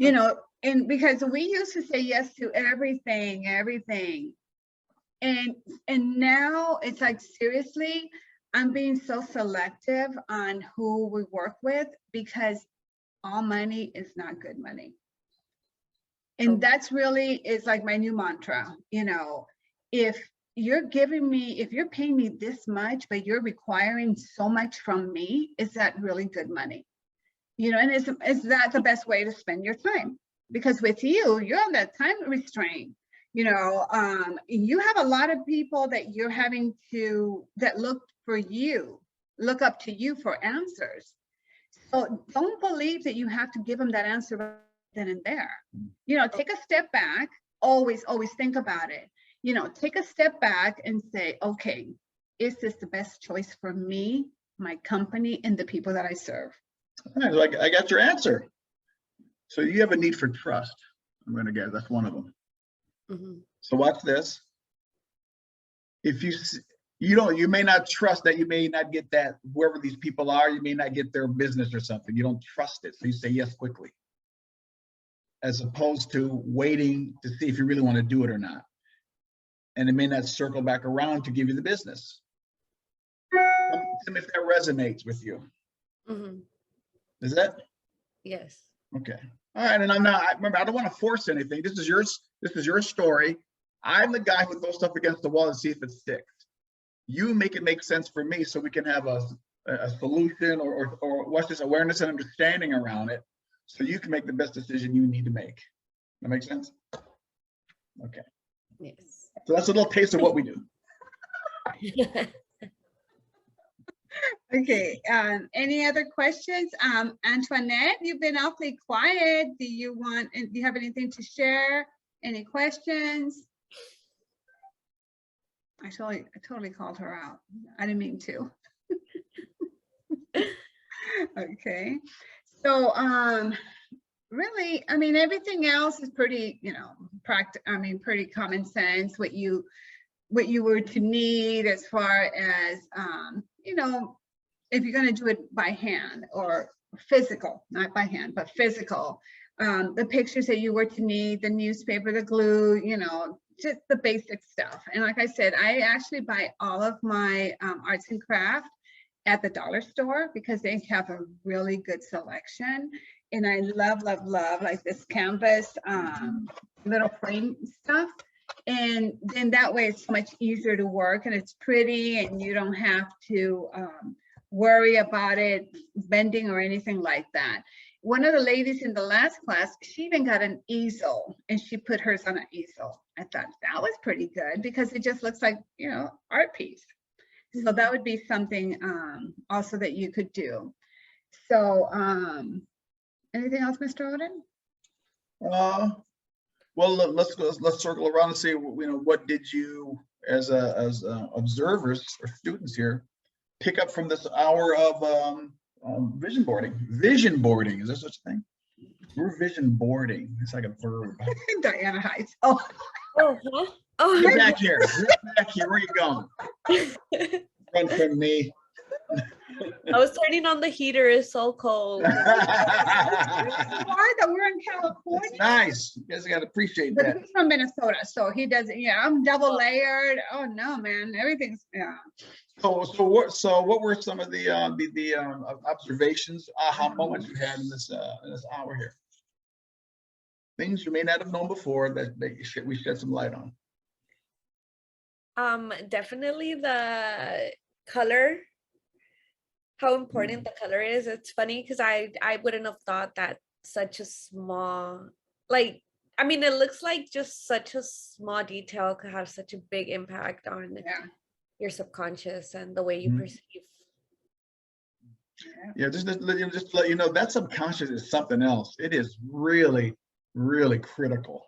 you know, and because we used to say yes to everything, and now it's like, seriously, I'm being so selective on who we work with, because all money is not good money. And that's really is like my new mantra, you know, if you're paying me this much, but you're requiring so much from me, is that really good money? You know, and is that the best way to spend your time? Because with you, you're on that time restraint. You know, you have a lot of people that you're having to, that look up to you for answers. So don't believe that you have to give them that answer right then and there. You know, take a step back, always think about it. You know, take a step back and say, okay, is this the best choice for me, my company, and the people that I serve? Like, I got your answer. So you have a need for trust. I'm going to guess that's one of them. So watch this. If you may not trust that, you may not get that, whoever these people are, you may not get their business or something. You don't trust it. So you say yes quickly, as opposed to waiting to see if you really want to do it or not. And it may not circle back around to give you the business. If that resonates with you. Is that? Yes. Okay. All right. And remember, I don't want to force anything. This is your story. I'm the guy who throws stuff against the wall and see if it sticks. You make it make sense for me, so we can have a solution or what's this, awareness and understanding around it, so you can make the best decision you need to make. That makes sense? Okay. Yes. So that's a little taste of what we do. Okay, any other questions? Antoinette, you've been awfully quiet. Do you have anything to share? Any questions? I totally called her out. I didn't mean to. Okay, so really, I mean, everything else is pretty, you know, pretty common sense. What you were to need as far as, you know, if you're going to do it by hand or physical, not by hand, but physical, the pictures that you were to need, the newspaper, the glue, you know, just the basic stuff. And like I said, I actually buy all of my arts and craft at the dollar store, because they have a really good selection. And I love like this canvas little frame stuff. And then that way it's so much easier to work, and it's pretty, and you don't have to worry about it bending or anything like that. One of the ladies in the last class, she even got an easel, and she put hers on an easel. I thought that was pretty good, because it just looks like, you know, art piece. So that would be something also that you could do. So anything else, Mr. Odin? Well, let's circle around and say, you know, what did you, as observers or students here, pick up from this hour of vision boarding? Vision boarding, is there such a thing? We're vision boarding. It's like a verb. Diana Heights. Oh. Get back here. Get back here. Where you going? Run from me. I was turning on the heater. It's so cold. We're in California. It's nice. You guys got to appreciate but that. He's from Minnesota, so he doesn't. Yeah, I'm double layered. Oh no, man, everything's So what were some of the observations, aha moments you had in this hour here? Things you may not have known before that we shed some light on. Definitely the color. How important the color is. It's funny because I wouldn't have thought that such a small, like, I mean, it looks like just such a small detail could have such a big impact on your subconscious and the way you perceive. Yeah, just to let you know, that subconscious is something else. It is really, really critical.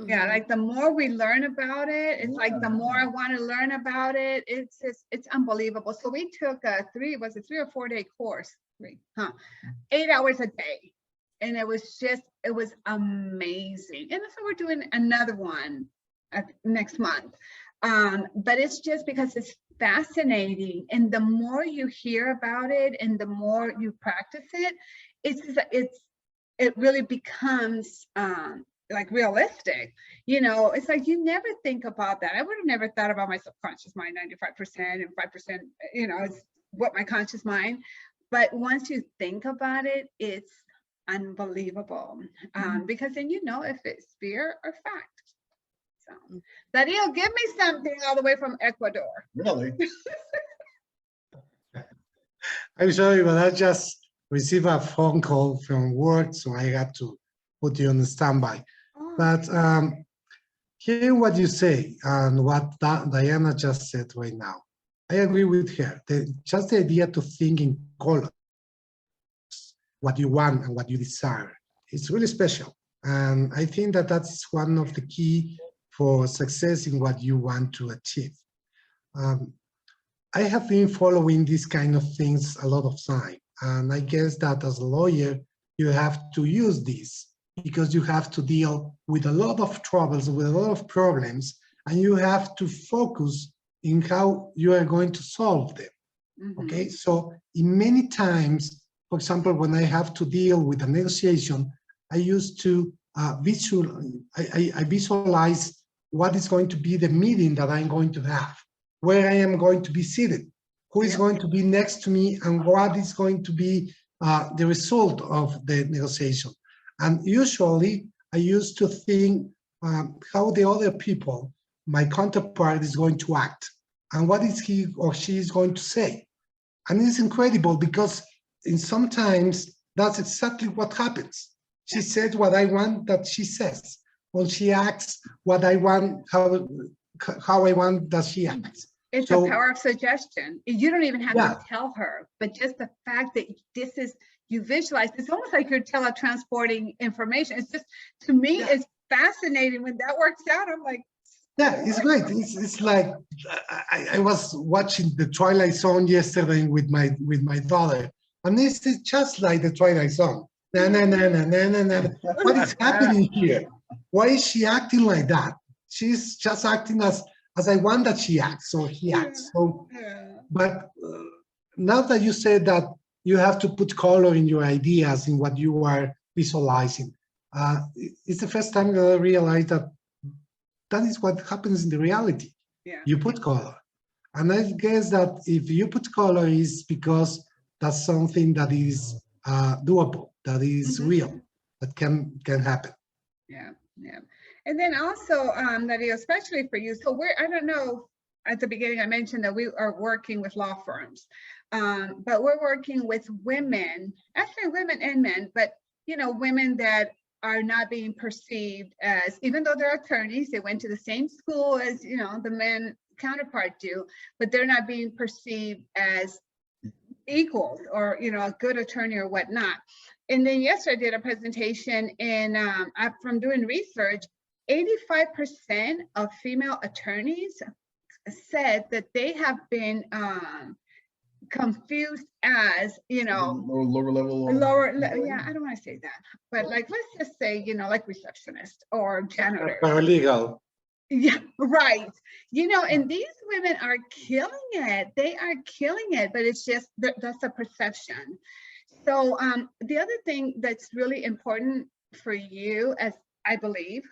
Yeah, like the more we learn about it, it's like the more I want to learn about it. It's just, it's unbelievable. So we took a 3 or 4 day course, 8 hours a day. And it was amazing. And so we're doing another one next month. But it's just because it's fascinating. And the more you hear about it and the more you practice it, it really becomes like realistic. You know, it's like you never think about that. I would have never thought about my subconscious mind, 95% and 5%, you know, it's what my conscious mind. But once you think about it, it's unbelievable. Because then you know if it's fear or fact. So, Darío, give me something all the way from Ecuador. Really? I'm sorry, but I just received a phone call from work, so I had to put you on the standby. Oh, But hearing what you say and what Diana just said right now, I agree with her. Just the idea to think in color, what you want and what you desire, it's really special. And I think that that's one of the key for success in what you want to achieve. I have been following these kind of things a lot of time. And I guess that as a lawyer, you have to use this because you have to deal with a lot of troubles, with a lot of problems, and you have to focus in how you are going to solve them. Okay, so in many times, for example, when I have to deal with a negotiation, I used to visualize what is going to be the meeting that I'm going to have, where I am going to be seated, who is going to be next to me, and what is going to be the result of the negotiation. And usually I used to think how the other people, my counterpart, is going to act and what is he or she is going to say. And it's incredible because sometimes that's exactly what happens. She says what I want that she says, or she acts what I want, how I want that she acts. It's the power of suggestion. You don't even have to tell her, but just the fact that this is, you visualize, it's almost like you're teletransporting information. It's just, to me, it's fascinating when that works out. I'm like, yeah, it's great. It's like, I was watching the Twilight Zone yesterday with my daughter, and this is just like the Twilight Zone. Na, na, na, na, na, na, na. What is happening here? Why is she acting like that? She's just acting as I want that she acts, so he acts. So, but now that you said that you have to put color in your ideas, in what you are visualizing, it's the first time that I realized that that is what happens in the reality. Yeah. You put color. And I guess that if you put color is because that's something that is doable, that is real, that can happen. Yeah, yeah. And then also, Darío, especially for you, so I don't know, at the beginning I mentioned that we are working with law firms, but we're working with women, actually women and men, but women that are not being perceived as, even though they're attorneys, they went to the same school as, the men counterpart do, but they're not being perceived as equals or, a good attorney or whatnot. And then yesterday I did a presentation and from doing research, 85% of female attorneys said that they have been confused as, lower level. Yeah, I don't want to say that, but like, let's just say, like receptionist or janitor. Paralegal. Yeah, right. And these women are killing it. They are killing it, but it's just that's a perception. So the other thing that's really important for you, as I believe,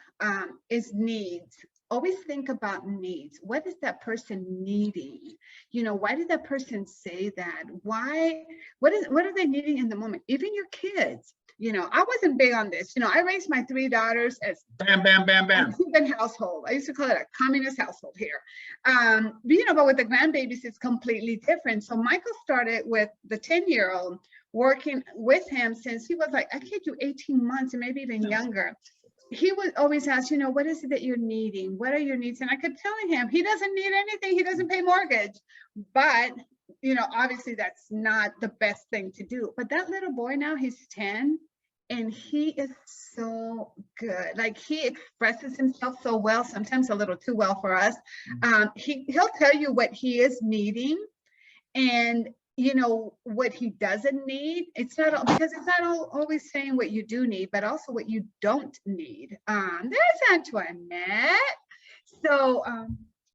is needs. Always think about needs. What is that person needing? Why did that person say that? Why? What are they needing in the moment? Even your kids. I wasn't big on this. I raised my 3 daughters as bam, bam, bam, bam. a Cuban household. I used to call it a communist household here. But with the grandbabies, it's completely different. So Michael started with the 10-year-old, working with him since he was like, I kid you, 18 months and maybe even younger. He would always ask, what is it that you're needing? What are your needs? And I kept telling him, he doesn't need anything. He doesn't pay mortgage. But, obviously that's not the best thing to do. But that little boy now, he's 10. And he is so good. Like, he expresses himself so well, sometimes a little too well for us. He'll tell you what he is needing and, what he doesn't need. It's not always saying what you do need, but also what you don't need. There's Antoinette. So